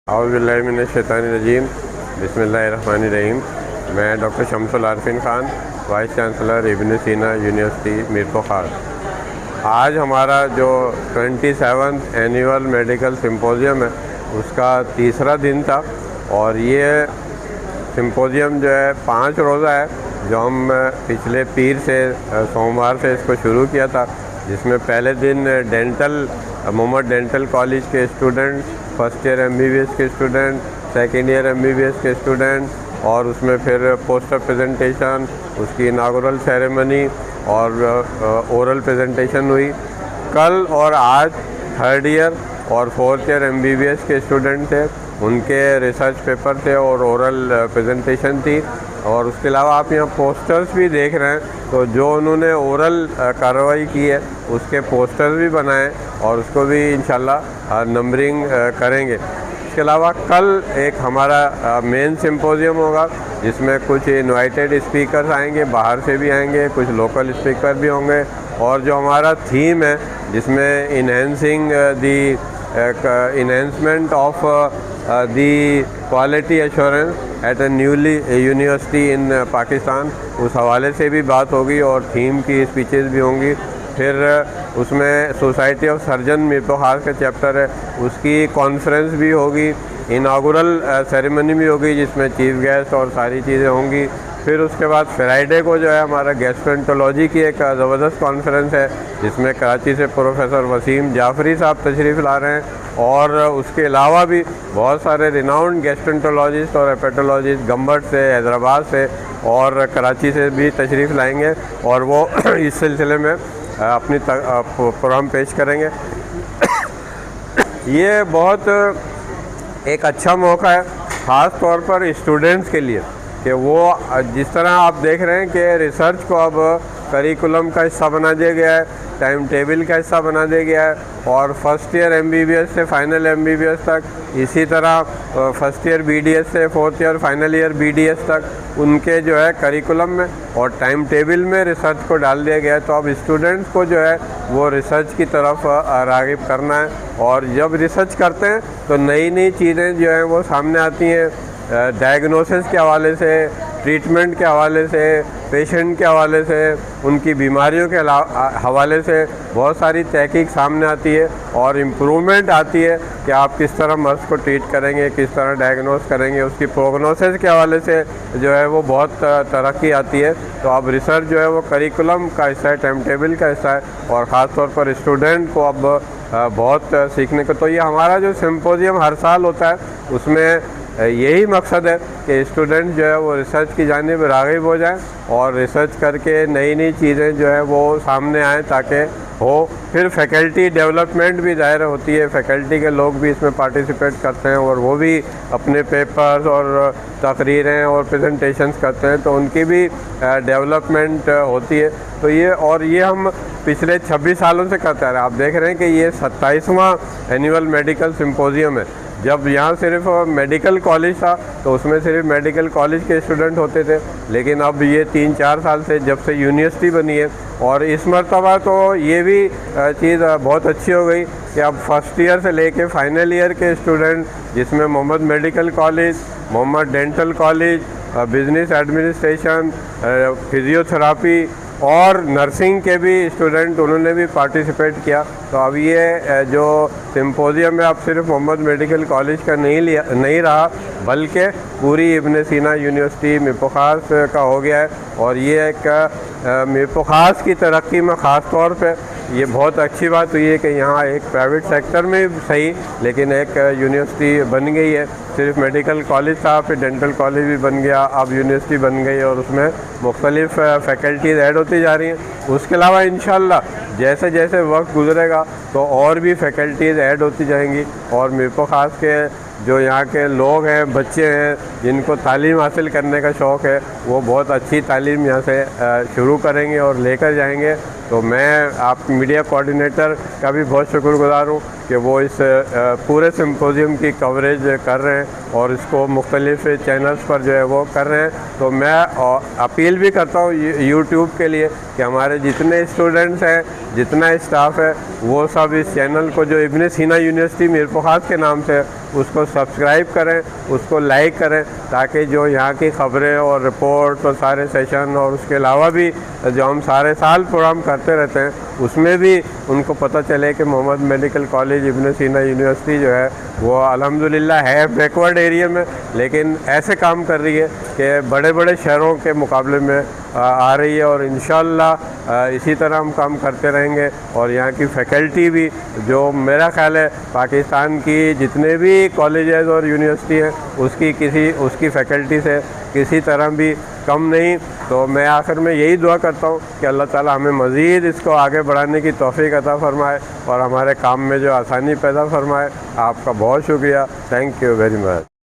औज़ुबिल्लाहिमिनश्शैतानिर्रजीम बिस्मिल्लाहिर्रहमानिर्रहीम। मैं doctor Shamsul Arfeen Khan, vice chancellor Ibn Sina university Mirpur खास। आज हमारा जो 27th एनुअल मेडिकल सिम्पोजियम है उसका तीसरा दिन था और ये सिम्पोजियम जो है 5 रोज़ा है, जो हम पिछले पीर से सोमवार से इसको शुरू किया था, जिसमें पहले दिन मोहम्मद डेंटल कॉलेज के स्टूडेंट, फर्स्ट ईयर MBBS के स्टूडेंट, सेकेंड ईयर MBBS के स्टूडेंट और उसमें फिर पोस्टर प्रेजेंटेशन, उसकी इनागुरल सेरेमनी और ओरल प्रेजेंटेशन हुई। कल और आज थर्ड ईयर और फोर्थ ईयर MBBS के स्टूडेंट थे, उनके रिसर्च पेपर थे और ओरल प्रेजेंटेशन थी। और उसके अलावा आप यहाँ पोस्टर्स भी देख रहे हैं, तो जो उन्होंने ओरल कार्रवाई की है उसके पोस्टर्स भी बनाए और उसको भी इंशाल्लाह नंबरिंग करेंगे। इसके अलावा कल एक हमारा मेन सिम्पोजियम होगा जिसमें कुछ इनवाइटेड स्पीकर्स आएंगे, बाहर से भी आएंगे, कुछ लोकल स्पीकर भी होंगे। और जो हमारा थीम है जिसमें enhancing the enhancement of the quality assurance at a newly university in Pakistan, उस हवाले से भी बात होगी और थीम की स्पीचेस भी होंगी। फिर उसमें सोसाइटी ऑफ सर्जन मीरपुर खास का चैप्टर है, उसकी कॉन्फ्रेंस भी होगी, इनागुरल सेरेमनी भी होगी जिसमें चीफ गेस्ट और सारी चीज़ें होंगी। फिर उसके बाद फ्राइडे को जो है हमारा गैस्ट्रोएंटरोलॉजी की एक ज़बरदस्त कॉन्फ्रेंस है जिसमें कराची से प्रोफेसर वसीम जाफरी साहब तशरीफ़ ला रहे हैं और उसके अलावा भी बहुत सारे रिनाउंड गैस्ट्रोएंटरोलॉजिस्ट और हेपेटोलॉजिस्ट गंबट से, हैदराबाद से और कराची से भी तशरीफ़ लाएंगे और वो इस सिलसिले में अपनी प्रोग्राम पेश करेंगे। ये बहुत एक अच्छा मौका है ख़ास तौर पर स्टूडेंट्स के लिए कि वो जिस तरह आप देख रहे हैं कि रिसर्च को अब करिकुलम का हिस्सा बना दिया गया है, टाइम टेबल का हिस्सा बना दिया गया है और फर्स्ट ईयर MBBS से फाइनल MBBS तक, इसी तरह फर्स्ट ईयर BDS से fourth year final year BDS तक उनके जो है करिकुलम में और टाइम टेबल में रिसर्च को डाल दिया गया है। तो अब स्टूडेंट्स को जो है वो रिसर्च की तरफ राग़िब करना है और जब रिसर्च करते हैं तो नई नई चीज़ें जो हैं वो सामने आती हैं, डायग्नोसिस के हवाले से, ट्रीटमेंट के हवाले से, पेशेंट के हवाले से, उनकी बीमारियों के हवाले से बहुत सारी तहकीक सामने आती है और इम्प्रूवमेंट आती है कि आप किस तरह मर्ज़ को ट्रीट करेंगे, किस तरह डायग्नोस करेंगे। उसकी प्रोग्नोसिस के हवाले से जो है वो बहुत तरक्की आती है। तो अब रिसर्च जो है वो करिकुलम का हिस्सा है, टाइम टेबल का हिस्सा है और ख़ास तौर पर स्टूडेंट को अब बहुत सीखने को। तो ये हमारा जो सिम्पोजियम हर साल होता है उसमें यही मकसद है कि स्टूडेंट जो है वो रिसर्च की जानिब राग़िब हो जाएं और रिसर्च करके नई नई चीज़ें जो है वो सामने आएँ ताकि हो। फिर फैकल्टी डेवलपमेंट भी ज़ाहिर होती है, फैकल्टी के लोग भी इसमें पार्टिसिपेट करते हैं और वो भी अपने पेपर्स और तकरीरें और प्रेजेंटेशंस करते हैं, तो उनकी भी डेवलपमेंट होती है। तो ये हम पिछले 26 सालों से करते आ रहे हैं। आप देख रहे हैं कि ये 27वां एनुअल मेडिकल सिम्पोजियम है। जब यहाँ सिर्फ मेडिकल कॉलेज था तो उसमें सिर्फ मेडिकल कॉलेज के स्टूडेंट होते थे, लेकिन अब ये 3-4 साल से जब से यूनिवर्सिटी बनी है और इस मरतबा तो ये भी चीज़ बहुत अच्छी हो गई कि अब फर्स्ट ईयर से लेके फाइनल ईयर के स्टूडेंट, जिसमें Mohammad medical college, Mohammad dental college, business administration, physiotherapy और नर्सिंग के भी स्टूडेंट, उन्होंने भी पार्टिसिपेट किया। तो अब ये जो सिम्पोजियम है अब सिर्फ मोहम्मद मेडिकल कॉलेज का नहीं रहा, बल्कि पूरी इब्न सीना यूनिवर्सिटी मीरपुर खास का हो गया है। और ये एक मीरपुर खास की तरक्की में ख़ास तौर पे ये बहुत अच्छी बात हुई है कि यहाँ एक प्राइवेट सेक्टर में सही, लेकिन एक यूनिवर्सिटी बन गई है। सिर्फ मेडिकल कॉलेज था, फिर डेंटल कॉलेज भी बन गया, अब यूनिवर्सिटी बन गई और उसमें मुख्तलिफ़ फ़ैकल्टीज़ ऐड होती जा रही हैं। उसके अलावा इंशाअल्लाह जैसे जैसे वक्त गुजरेगा तो और भी फ़ैकल्टीज़ ऐड होती जाएंगी और मीरपुर खास के जो यहाँ के लोग हैं, बच्चे हैं, जिनको तालीम हासिल करने का शौक़ है, वो बहुत अच्छी तालीम यहाँ से शुरू करेंगे और लेकर जाएंगे। तो मैं आप मीडिया कोऑर्डिनेटर का भी बहुत शुक्रगुज़ार हूँ कि वो इस पूरे सिम्पोजियम की कवरेज कर रहे हैं और इसको मुख्तलिफ़ चैनल्स पर जो है वो कर रहे हैं। तो मैं अपील भी करता हूँ यूट्यूब के लिए कि हमारे जितने स्टूडेंट्स हैं, जितना स्टाफ है, वो सब इस चैनल को जो इब्न सीना यूनिवर्सिटी मीर फुखार के नाम से उसको सब्सक्राइब करें, उसको लाइक करें, ताकि जो यहाँ की ख़बरें और रिपोर्ट और सारे सेशन और उसके अलावा भी जो हम सारे साल प्रोग्राम करते रहते हैं उसमें भी उनको पता चले कि मोहम्मद मेडिकल कॉलेज इब्न सीना यूनिवर्सिटी जो है वो अल्हम्दुलिल्लाह है बैकवर्ड एरिया में, लेकिन ऐसे काम कर रही है कि बड़े बड़े शहरों के मुकाबले में आ रही है। और इंशाअल्लाह इसी तरह हम काम करते रहेंगे। और यहाँ की फ़ैकल्टी भी, जो मेरा ख़्याल है पाकिस्तान की जितने भी कॉलेजेस और यूनिवर्सिटी हैं उसकी फ़ैकल्टी से किसी तरह भी कम नहीं। तो मैं आखिर में यही दुआ करता हूँ कि अल्लाह ताला हमें मज़ीद इसको आगे बढ़ाने की तौफ़ीक अता फ़रमाए और हमारे काम में जो आसानी पैदा फ़रमाए। आपका बहुत शुक्रिया। Thank you very much.